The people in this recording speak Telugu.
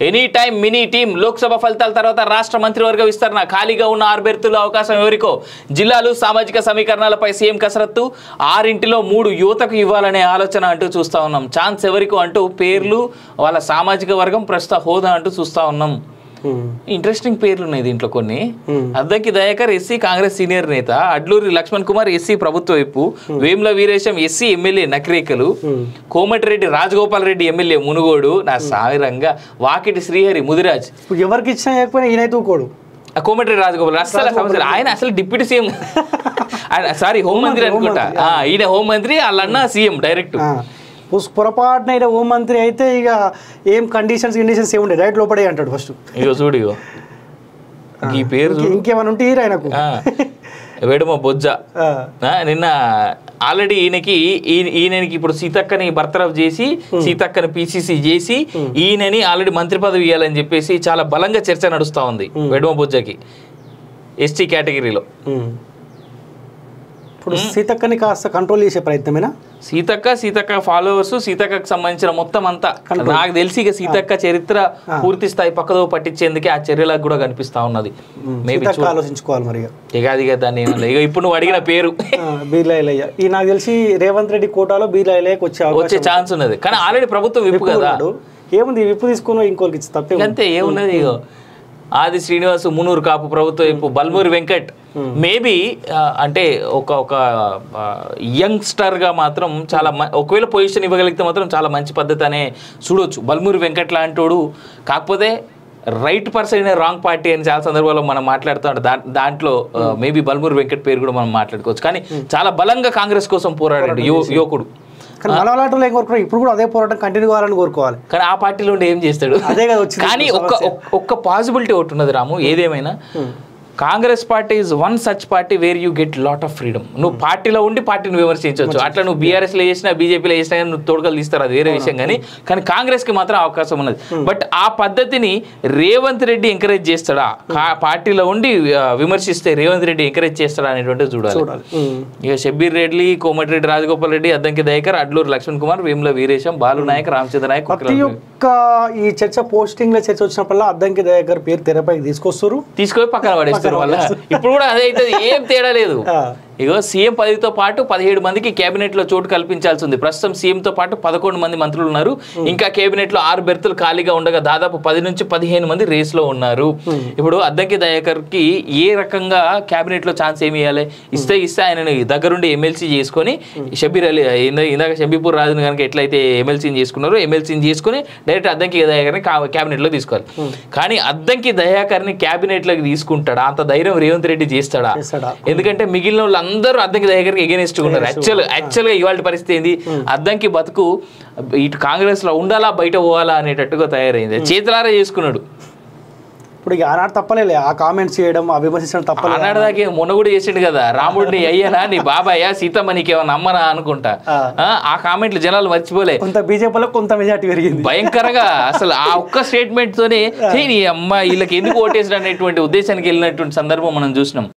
any time mini team Lok Sabha ఫలితాల తర్వాత రాష్ట్ర మంత్రివర్గ విస్తరణ ఖాళీగా ఉన్న 6 అభ్యర్థుల అవకాశం ఎవరికో జిల్లాలు సామాజిక సమీకరణాలపై సీఎం కసరత్తు 6 3 యువతకు ఇవ్వాలనే ఆలోచన అంటూ చూస్తా ఉన్నాం ఛాన్స్ ఎవరికో అంటూ పేర్లు వాళ్ళ సామాజిక వర్గం ప్రస్తుత హోదా అంటూ చూస్తా ఉన్నాం ఇంట్రెస్టింగ్ పేర్లు ఉన్నాయి దీంట్లో కొన్ని అద్దంకి దయాకర్ ఎస్సీ కాంగ్రెస్ సీనియర్ నేత అడ్లూరి లక్ష్మణ్ కుమార్ ఎస్సీ ప్రభుత్వ వైపు Vemula Veeresham SC MLA Nakrekal Komatireddy Rajagopal Reddy MLA Munugode నా సామిరంగా వాకిటి శ్రీహరి ముదిరాజ్ ఎవరికి ఇచ్చినా లేకపోయినా ఈయనైతే ఊకోడు కోమటిరెడ్డి రాజగోపాల్ అసలు ఆయన అసలు డిప్యూటీ సీఎం సారీ హోంమంత్రి అనుకుంటా ఈయన హోంమంత్రి వాళ్ళన్న సీఎం డైరెక్ట్ పొరపాటున అయితే హోంమంత్రి అయితే ఇక ఏం కండిషన్స్ ఏముండే డైరెక్ట్ లోపడే అంటాడు ఫస్ట్ ఇగో చూడు ఇగో ఈ పేరు ఇంకేమైనా ఉంటే ఆయనకు వేడుమ బొజ్జ నిన్న ఆల్రెడీ ఈయనకి ఇప్పుడు సీతక్కని బర్తరఫ్ చేసి సీతక్కని పిసిసి చేసి ఈయనని ఆల్రెడీ మంత్రి పదవి ఇవ్వాలని చెప్పేసి చాలా బలంగా చర్చ నడుస్తూ ఉంది వేడుమ బొజ్జకి ఎస్టీ కేటగిరీలో ఇప్పుడు సీతక్కని కాస్త కంట్రోల్ చేసే ప్రయత్నమేనా సీతక్క ఫాలోవర్స్ సీతక్కకు సంబంధించిన మొత్తం అంతా నాకు తెలిసి ఇక సీతక్క చరిత్ర పూర్తి స్థాయి పక్కదో పట్టించేందుకే ఆ చర్యలకు కూడా కనిపిస్తా ఉన్నది మేబీ ఆలోచించుకోవాలి మరి ఇక అది దాన్ని ఇక ఇప్పుడు నువ్వు అడిగిన పేరు బీర్లాయలయ్య ఈ నాకు తెలిసి రేవంత్ రెడ్డి కోటాలో బీర్లాయలయ్యకు వచ్చే ఛాన్స్ ఉన్నది కానీ ఆల్రెడీ ప్రభుత్వం విప్పు కదా ఏముంది విప్పు తీసుకుని ఇంకోరికి ఇచ్చి తప్పే అంతే ఏమున్నది ఇగో ఆది శ్రీనివాస్ మునూరు కాపు ప్రభుత్వ వైపు బల్మూరి వెంకట్ మేబీ అంటే ఒక యంగ్స్టర్గా మాత్రం చాలా ఒకవేళ పొజిషన్ ఇవ్వగలిగితే మాత్రం చాలా మంచి పద్ధతి అనే చూడొచ్చు బల్మూరి వెంకట్ లాంటోడు కాకపోతే రైట్ పర్సన్ రాంగ్ పార్టీ అని చాలా సందర్భాల్లో మనం మాట్లాడుతూ ఉంటాం దాంట్లో మేబీ బల్మూరి వెంకట్ పేరు కూడా మనం మాట్లాడుకోవచ్చు కానీ చాలా బలంగా కాంగ్రెస్ కోసం పోరాడాడు యువకుడు కానీ మనలాంటి ఏం కోరుకున్నాం ఇప్పుడు కూడా అదే పోరాటం కంటిన్యూ కావాలని కోరుకోవాలి కానీ ఆ పార్టీలో ఉండి ఏం చేస్తాడు అదే కదా వచ్చింది కానీ ఒక్క పాసిబిలిటీ ఒకటి ఉన్నది రాము ఏదేమైనా Congress party is one such party where you get lot of freedom నువ్వు పార్టీలో ఉండి పార్టీని విమర్శించవచ్చు అట్లా నువ్వు బీఆర్ఎస్లో చేసినా బీజేపీలో చేసినా కానీ నువ్వు తోడుకలు తీస్తారు అది వేరే విషయం కానీ కాంగ్రెస్కి మాత్రం అవకాశం ఉన్నది బట్ ఆ పద్ధతిని రేవంత్ రెడ్డి ఎంకరేజ్ చేస్తాడా పార్టీలో ఉండి విమర్శిస్తే రేవంత్ రెడ్డి ఎంకరేజ్ చేస్తాడా అనేటువంటిది చూడాలి ఇక షబ్బీర్ రెడ్డి కోమటిరెడ్డి రాజగోపాల్ రెడ్డి అద్దంకి దయాకర్ అడ్లూరు లక్ష్మణ్ కుమార్ వేముల వీరేశం బాలు నాయక్ రామచంద్ర నాయక్ ప్రతి ఒక్క ఈ చర్చ పోస్టింగ్ లో చర్చ వచ్చినప్పుడల్లా అద్దంకి దయాకర్ పేరు తెరపైకి తీసుకొని పక్కన పడేస్తారు ఇప్పుడు కూడా అదే అయితే ఏం తేడా లేదు ఇగో సీఎం పదవితో పాటు 17 మందికి కేబినెట్ లో చోటు కల్పించాల్సి ఉంది ప్రస్తుతం సీఎం తో పాటు 11 మంది మంత్రులు ఉన్నారు ఇంకా కేబినెట్ లో 6 బెర్తులు ఖాళీగా ఉండగా దాదాపు 10 నుంచి 15 మంది రేస్ లో ఉన్నారు ఇప్పుడు అద్దంకి దయాకర్ కి ఏ రకంగా కేబినెట్ లో ఛాన్స్ ఏమి ఇవ్వాలి ఇస్తే ఆయన దగ్గరుండి ఎమ్మెల్సీ చేసుకొని షబీర్ అలీ ఇందాక షబీపూర్ రాజుని కనుక ఎట్లయితే ఎమ్మెల్సీని చేసుకున్నారో ఎమ్మెల్సీని చేసుకుని డైరెక్ట్ అద్దంకి దయాకర్ని కేబినెట్ లో తీసుకోవాలి కానీ అద్దంకి దయాకర్ని కేబినెట్ లోకి తీసుకుంటాడా అంత ధైర్యం రేవంత్ రెడ్డి చేస్తాడా ఎందుకంటే మిగిలిన అందరూ అద్దంకి దగ్గరికి ఎగెనిస్ట్ ఉన్నారు యాక్చువల్ గా ఇవాళ పరిస్థితి ఏంది అద్దంకి బతుకు ఇటు కాంగ్రెస్ లో ఉండాలా బయట పోవాలా అనేటట్టుగా తయారైంది చేతులారా చేసుకున్నాడు ఇప్పుడు ఆనాడు తప్పలేదు ఆ కామెంట్స్ చేయడం ఆ విమర్శించడం తప్పలేదు ఆనాడు దాకా మొన్న కూడా చేసిండు కదా రాముడిని అయ్యనా నీ బాబాయ్యా సీతమ్మ నీకేమన్నా అమ్మనా అనుకుంటా ఆ కామెంట్లు జనాలు మర్చిపోలే కొంత బీజేపీలో కొంత మెజార్టీ పెరిగింది భయంకరంగా అసలు ఆ ఒక్క స్టేట్మెంట్ తోనే నీ అమ్మ వీళ్ళకి ఎందుకు ఓటేసాడు అనేటువంటి ఉద్దేశానికి వెళ్ళినటువంటి సందర్భం మనం చూసినాం